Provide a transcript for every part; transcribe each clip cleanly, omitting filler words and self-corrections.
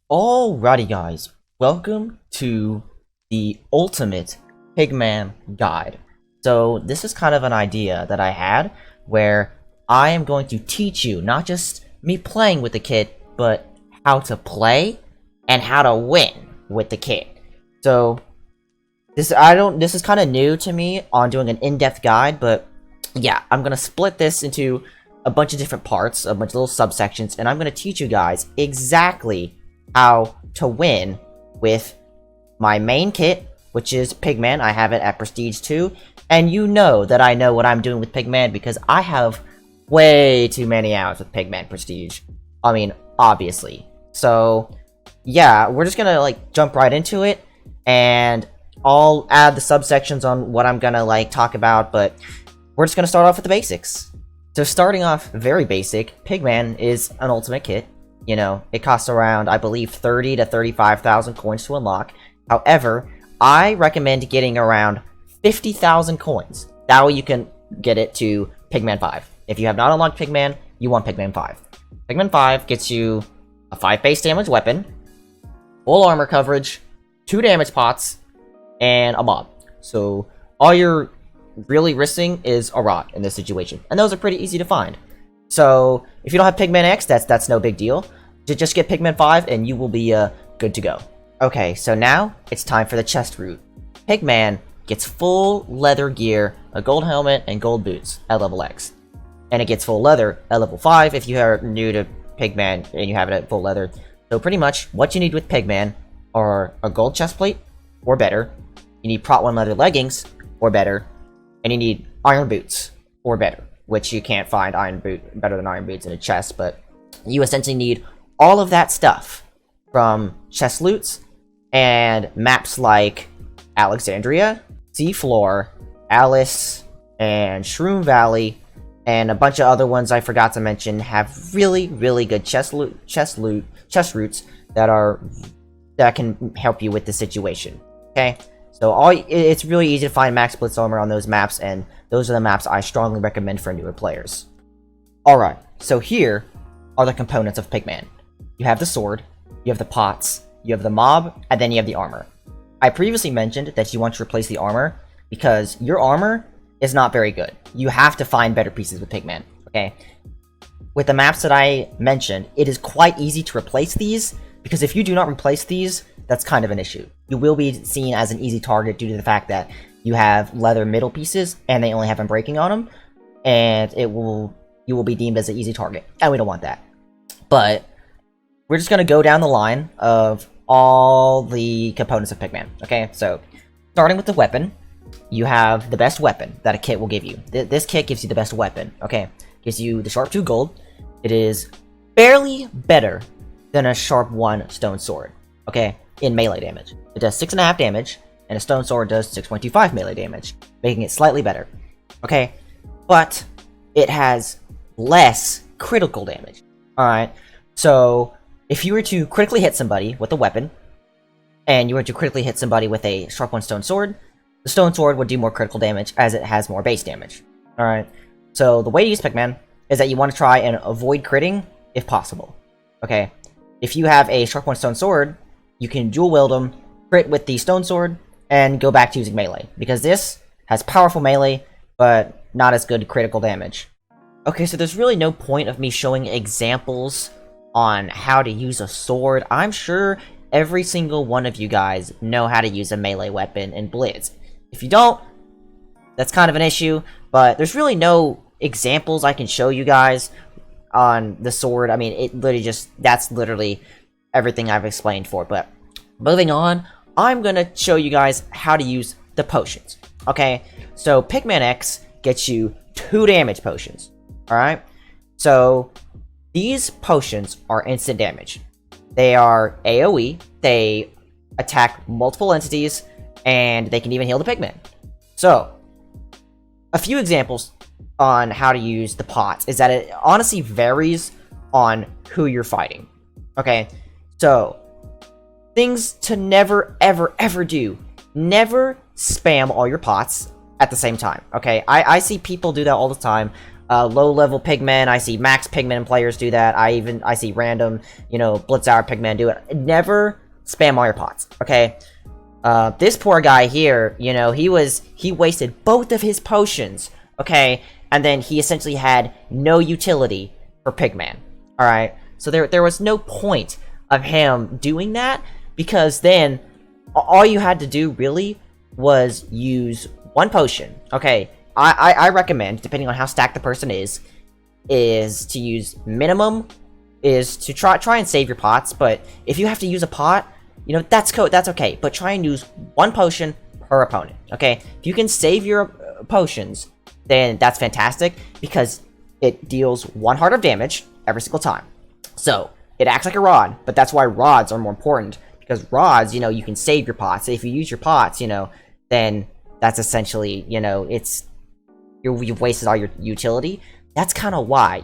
Alrighty guys, welcome to the ultimate Pigman guide. So this is kind of an idea that I had where I am going to teach you not just me playing with the kit, but how to play and how to win with the kit. So this is kind of new to me on doing an in-depth guide, but yeah, I'm gonna split this into a bunch of different parts, a bunch of little subsections, and I'm gonna teach you guys exactly how to win with my main kit, which is Pigman. I have it at Prestige 2, and you know that I know what I'm doing with Pigman because I have way too many hours with Pigman Prestige. I mean, obviously. So, yeah, we're just gonna, jump right into it, and I'll add the subsections on what I'm gonna, talk about, but we're just gonna start off with the basics. So starting off very basic, Pigman is an ultimate kit. You know, it costs around, I believe, 30 to 35,000 coins to unlock. However, I recommend getting around 50,000 coins. That way you can get it to Pigman 5. If you have not unlocked Pigman, you want Pigman 5. Pigman 5 gets you a 5 base damage weapon, full armor coverage, 2 damage pots, and a mob. So all you're really risking is a rot in this situation. And those are pretty easy to find. So if you don't have Pigman X, that's no big deal. Just get Pigman 5 and you will be good to go. Okay, so now it's time for the chest route. Pigman gets full leather gear, a gold helmet, and gold boots at level X. And it gets full leather at level 5 if you are new to Pigman and you have it at full leather. So pretty much what you need with Pigman are a gold chestplate or better. You need Prot 1 leather leggings or better. And you need iron boots or better, which you can't find better than iron boots in a chest, but you essentially need all of that stuff from chest loots and maps like Alexandria, Seafloor, Alice, and Shroom Valley, and a bunch of other ones I forgot to mention have really, really good chest routes that can help you with the situation. Okay, so it's really easy to find max blitz armor on those maps, and those are the maps I strongly recommend for newer players. Alright, so here are the components of Pigman. You have the sword, you have the pots, you have the mob, and then you have the armor. I previously mentioned that you want to replace the armor because your armor is not very good. You have to find better pieces with Pigman, okay? With the maps that I mentioned, it is quite easy to replace these because if you do not replace these, that's kind of an issue. You will be seen as an easy target due to the fact that you have leather middle pieces and they only have unbreaking on them, and you will be deemed as an easy target, and we don't want that. But we're just going to go down the line of all the components of Pigman, okay? So, starting with the weapon, you have the best weapon that a kit will give you. This kit gives you the best weapon, okay? Gives you the Sharp 2 Gold. It is barely better than a Sharp 1 Stone Sword, okay? In melee damage. It does 6.5 damage, and a Stone Sword does 6.25 melee damage, making it slightly better, okay? But it has less critical damage, alright? So if you were to critically hit somebody with a weapon, and you were to critically hit somebody with a Sharp 1 Stone Sword, the Stone Sword would do more critical damage as it has more base damage. Alright, so the way to use Pigman is that you want to try and avoid critting if possible. Okay, if you have a Sharp 1 Stone Sword, you can dual wield them, crit with the Stone Sword, and go back to using melee, because this has powerful melee, but not as good critical damage. Okay, so there's really no point of me showing examples on how to use a sword. I'm sure every single one of you guys know how to use a melee weapon in Blitz. If you don't, that's kind of an issue, but there's really no examples I can show you guys on the sword. I mean, that's literally everything I've explained for. But moving on, I'm gonna show you guys how to use the potions. Okay, so Pigman X gets you 2 damage potions. Alright, so these potions are instant damage. They are AoE, they attack multiple entities, and they can even heal the Pigman. So, a few examples on how to use the pots is that it honestly varies on who you're fighting. Okay, so things to never, ever, ever do. Never spam all your pots at the same time, okay? I see people do that all the time. low-level Pigmen. I see max Pigman players do that. I see random, Blitz hour Pigmen do it. Never spam all your pots, okay? This poor guy here, he wasted both of his potions, okay? And then he essentially had no utility for Pigman, alright? So there was no point of him doing that, because then all you had to do, really, was use one potion, okay? I recommend, depending on how stacked the person is to use minimum, is to try and save your pots, but if you have to use a pot, that's okay, but try and use one potion per opponent, okay? If you can save your potions, then that's fantastic, because it deals 1 heart of damage every single time. So, it acts like a rod, but that's why rods are more important, because rods, you can save your pots. If you use your pots, then that's essentially, you've wasted all your utility. That's kind of why,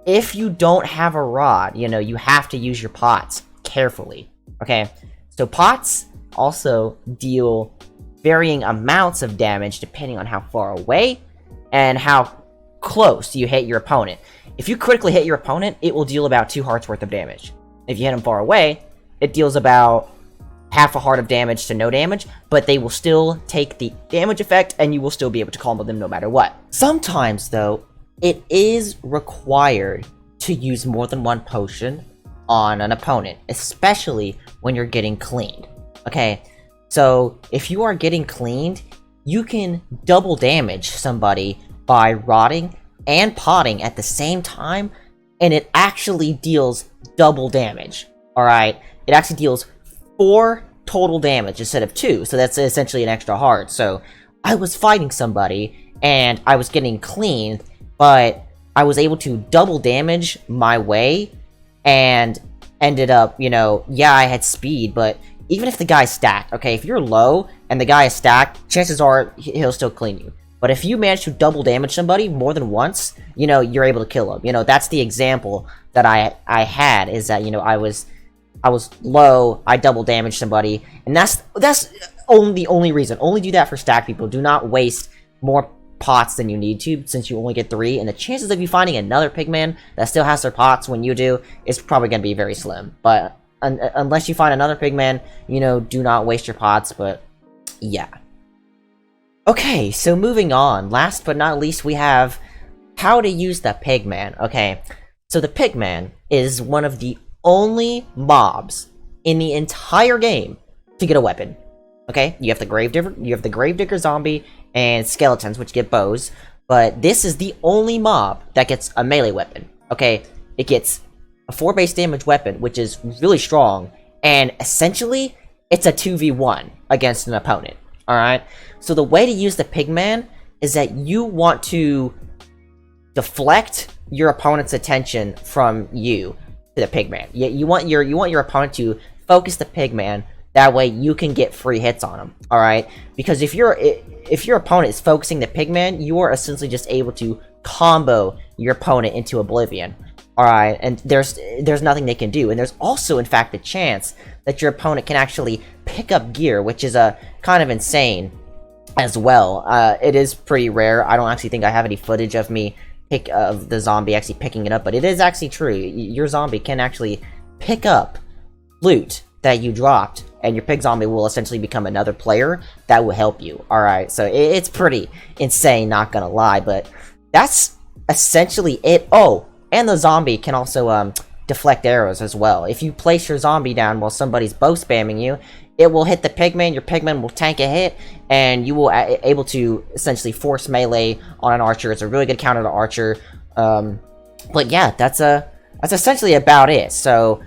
if you don't have a rod, you have to use your pots carefully, okay? So pots also deal varying amounts of damage depending on how far away and how close you hit your opponent. If you critically hit your opponent, it will deal about 2 hearts worth of damage. If you hit them far away, it deals about half a heart of damage to no damage, but they will still take the damage effect, and you will still be able to combo them no matter what. Sometimes, though, it is required to use more than one potion on an opponent, especially when you're getting cleaned. Okay, so if you are getting cleaned, you can double damage somebody by rotting and potting at the same time, and it actually deals double damage. Alright, it actually deals 4 total damage instead of 2, so that's essentially an extra heart. So I was fighting somebody and I was getting clean, but I was able to double damage my way and ended up, yeah, I had speed, but even if the guy's stacked, okay, if you're low and the guy is stacked, chances are he'll still clean you. But if you manage to double damage somebody more than once, you're able to kill him. That's the example that I had, is that, I was low, I double damaged somebody, and that's the only reason. Only do that for stack people. Do not waste more pots than you need to, since you only get 3, and the chances of you finding another Pigman that still has their pots when you do is probably going to be very slim. But unless you find another Pigman, do not waste your pots, but yeah. Okay, so moving on. Last but not least, we have how to use the Pigman. Okay, so the Pigman is one of the only mobs in the entire game to get a weapon. Okay, you have the Gravedigger zombie and skeletons, which get bows, but this is the only mob that gets a melee weapon. Okay, it gets a 4 base damage weapon, which is really strong, and essentially it's a 2v1 against an opponent. Alright, so the way to use the Pigman is that you want to deflect your opponent's attention from you to the Pigman. You want your opponent to focus the Pigman, that way you can get free hits on him. Alright, because if your opponent is focusing the Pigman, you are essentially just able to combo your opponent into oblivion. Alright, and there's nothing they can do. And there's also, in fact, a chance that your opponent can actually pick up gear, which is kind of insane as well. It is pretty rare. I don't actually think I have any footage of me of the zombie actually picking it up, but it is actually true. Your zombie can actually pick up loot that you dropped, and your pig zombie will essentially become another player that will help you. Alright, so it's pretty insane, not gonna lie, but that's essentially it. Oh, and the zombie can also deflect arrows as well. If you place your zombie down while somebody's bow spamming you, it will hit the Pigman, your Pigman will tank a hit, and you will able to essentially force melee on an archer. It's a really good counter to archer. But yeah, that's essentially about it. So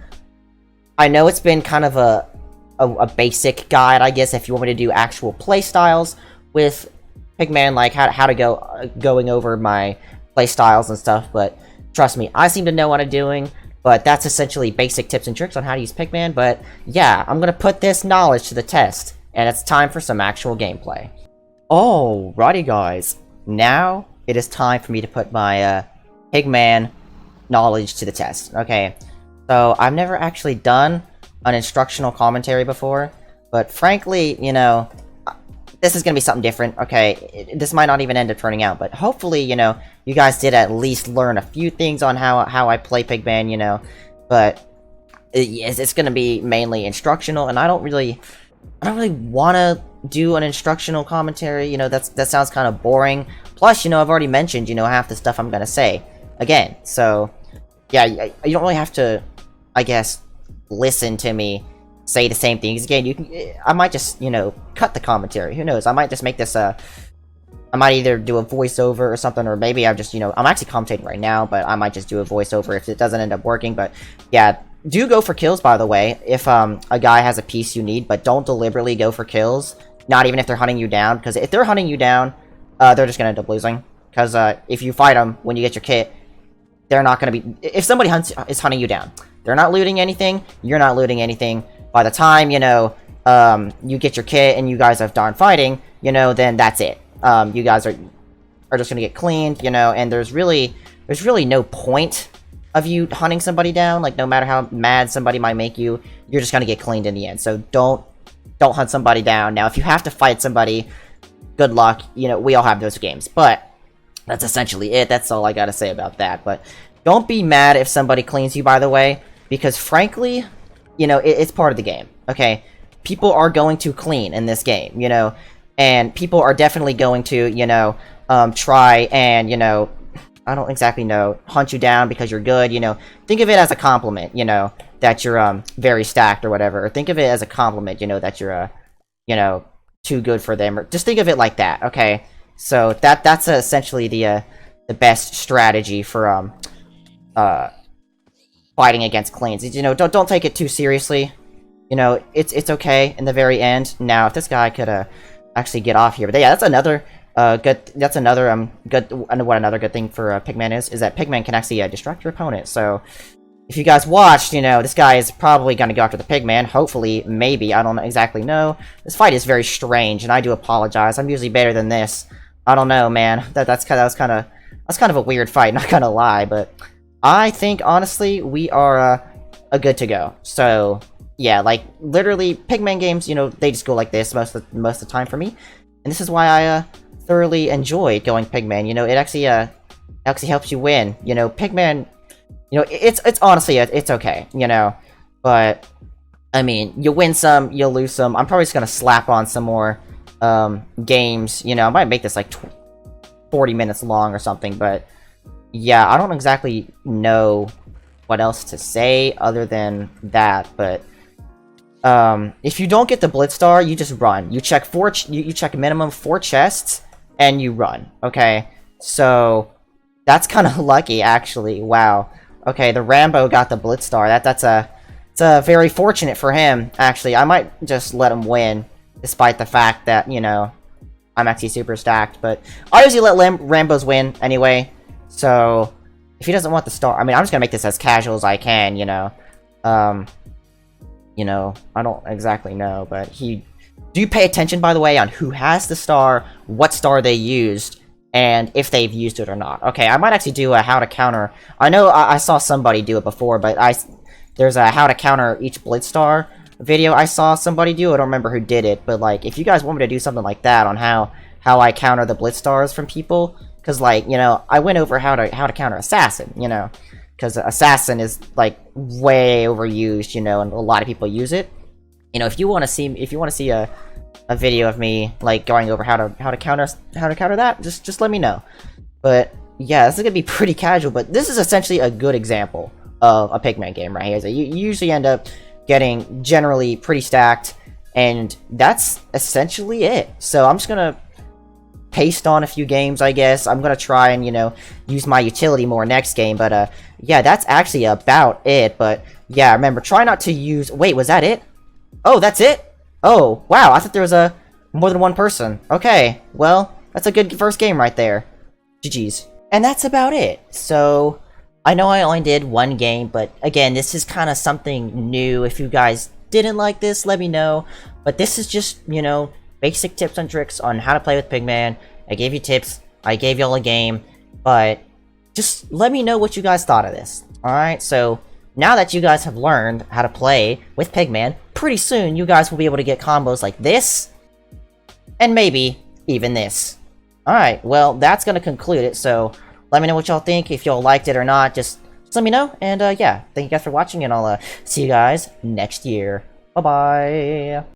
I know it's been kind of a basic guide, I guess, if you want me to do actual play styles with Pigman, like how to going over my play styles and stuff, but trust me, I seem to know what I'm doing. But that's essentially basic tips and tricks on how to use Pigman. But yeah, I'm gonna put this knowledge to the test, and it's time for some actual gameplay. Alrighty guys, now it is time for me to put my Pigman knowledge to the test. Okay, so I've never actually done an instructional commentary before, but frankly, this is gonna be something different, okay? This might not even end up turning out, but hopefully, you know, you guys did at least learn a few things on how I play Pigman, you know, but it's gonna be mainly instructional, and I don't really want to do an instructional commentary, you know, that sounds kind of boring. Plus, you know, I've already mentioned, you know, half the stuff I'm gonna say again, so yeah, you don't really have to, I guess, listen to me say the same things again. I might just, you know, cut the commentary, who knows, I might just make this I might either do a voiceover or something, or maybe I'm just, you know, I'm actually commentating right now, but I might just do a voiceover if it doesn't end up working. But yeah, do go for kills, by the way, if a guy has a piece you need, but don't deliberately go for kills, not even if they're hunting you down, because if they're hunting you down, they're just gonna end up losing, because if you fight them when you get your kit, they're not gonna be, if somebody is hunting you down, they're not looting anything, you're not looting anything. By the time, you know, you get your kit and you guys have done fighting, you know, then that's it. You guys are just gonna get cleaned, you know, and there's really no point of you hunting somebody down. Like, no matter how mad somebody might make you, you're just gonna get cleaned in the end. So don't hunt somebody down. Now, if you have to fight somebody, good luck. You know, we all have those games, but that's essentially it. That's all I gotta say about that. But don't be mad if somebody cleans you, by the way, because frankly, you know, it's part of the game, okay? People are going to clean in this game, you know, and people are definitely going to, you know, try and, you know, I don't exactly know, hunt you down because you're good, you know. Think of it as a compliment, you know, that you're, very stacked or whatever. Or think of it as a compliment, you know, that you're, you know, too good for them. Or just think of it like that, okay? So that's essentially the best strategy for, fighting against cleans. You know, don't take it too seriously. You know, it's okay in the very end. Now, if this guy could actually get off here, but yeah, that's another good. That's another good. What another good thing for Pigman is that Pigman can actually distract your opponent. So if you guys watched, you know, this guy is probably gonna go after the Pigman. Hopefully, maybe, I don't exactly know. This fight is very strange, and I do apologize. I'm usually better than this. I don't know, man. That's kind of a weird fight. Not gonna lie, but I think, honestly, we are good to go. So, yeah, like, literally, Pigman games, you know, they just go like this most of the time for me. And this is why I thoroughly enjoy going Pigman. You know, it actually helps you win. You know, Pigman, you know, it's honestly, it's okay, you know. But, I mean, you win some, you'll lose some. I'm probably just gonna slap on some more games. You know, I might make this, like, 40 minutes long or something, but yeah, I don't exactly know what else to say other than that, but if you don't get the Blitz star, you just run. You check you check minimum 4 chests and you run. Okay, so that's kind of lucky, actually. Wow. Okay, the Rambo got the Blitz star. It's very fortunate for him. Actually, I might just let him win, despite the fact that, you know, I'm actually super stacked. But I usually let Rambos win anyway. So, if he doesn't want the star, I mean, I'm just gonna make this as casual as I can, you know. You know, I don't exactly know, but do you pay attention, by the way, on who has the star, what star they used, and if they've used it or not? Okay, I might actually do a how to counter. I know I saw somebody do it before, but there's a how to counter each Blitz star video I saw somebody do. I don't remember who did it, but, like, if you guys want me to do something like that on how I counter the Blitz stars from people, because, like, you know, I went over how to counter Assassin, you know, because Assassin is, like, way overused, you know, and a lot of people use it. You know, if you want to see a video of me, like, going over how to counter that, just let me know. But yeah, this is gonna be pretty casual, but this is essentially a good example of a Pigman game right here. So you usually end up getting generally pretty stacked, and that's essentially it. So I'm just gonna paste on a few games, I guess. I'm gonna try and, you know, use my utility more next game, but yeah, that's actually about it. But yeah, remember, try not to use— wait, was that it? Oh, that's it? Oh, wow, I thought there was more than one person. Okay, well, that's a good first game right there. GG's. And that's about it. So, I know I only did one game, but again, this is kind of something new. If you guys didn't like this, let me know. But this is just, you know, basic tips and tricks on how to play with Pigman. I gave you tips, I gave y'all a game, but just let me know what you guys thought of this. Alright, so now that you guys have learned how to play with Pigman, pretty soon you guys will be able to get combos like this, and maybe even this. Alright, well, that's gonna conclude it, so let me know what y'all think, if y'all liked it or not, just let me know, and yeah, thank you guys for watching, and I'll see you guys next year. Bye-bye!